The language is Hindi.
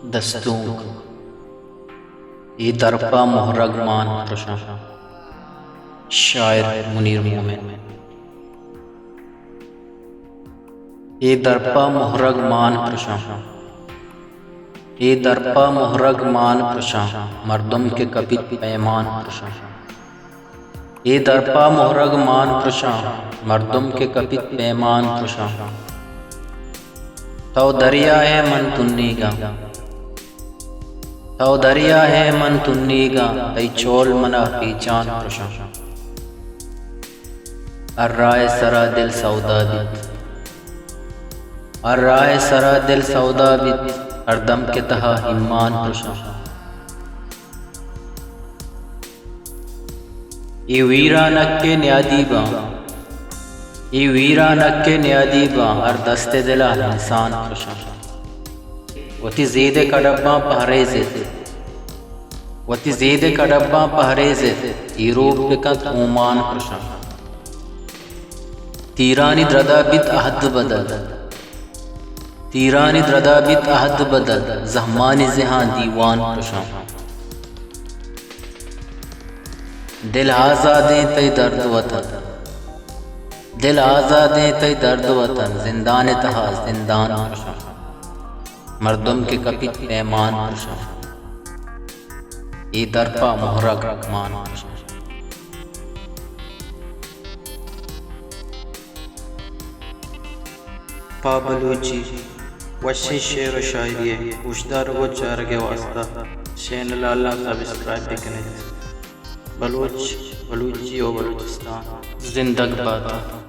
दस्तूक ये दरपा मुहर्रगमान प्रशा शायर मुनीर मोमिन। ये दरपा मुहर्रगमान प्रशा ये दरपा मुहर्रगमान प्रशा मर्दम के कपित पैमान प्रशा ये दरपा मुहर्रगमान प्रशा मर्दम के कपित पैमान प्रशा तो दरिया है मन तुन्नीगा तो दरिया है मन तुन्नीगा तई चोल मना पीचान प्रशा अर्राए सरा दिल सौदा बित अर्राए सरा दिल सौदा बित हरदम के तहा हिम्मान प्रशा ये वीरा नक्के न्यादीबा ये वीरा नक्के न्यादीबा हर दस्ते दिला इंसान प्रशा वती ज़ीदे कड़ब्बा पहरेज़े वती ज़ीदे कड़ब्बा पहरेज़े ईरोब बिकत ओमान प्रशा तीरानी द्रदा बित अहद बदल तीरानी द्रदा बित अहद बदल ज़हमानी ज़िहां दीवान प्रशा दिल आज़ादे तय दर्द वतन दिल आज़ादे तय दर्द वतन जिंदान तहा जिंदान प्रशा मर्दम के कपित पैमान प्रशा ये दरपा मुहर्रगमान प्रशा। बलूची वशी शेर व शायरी पूछदार वो चार के वास्ता चैनल अल्लाह सब्सक्राइब करें। बलूची और बलूचिस्तान जिंदगी बात।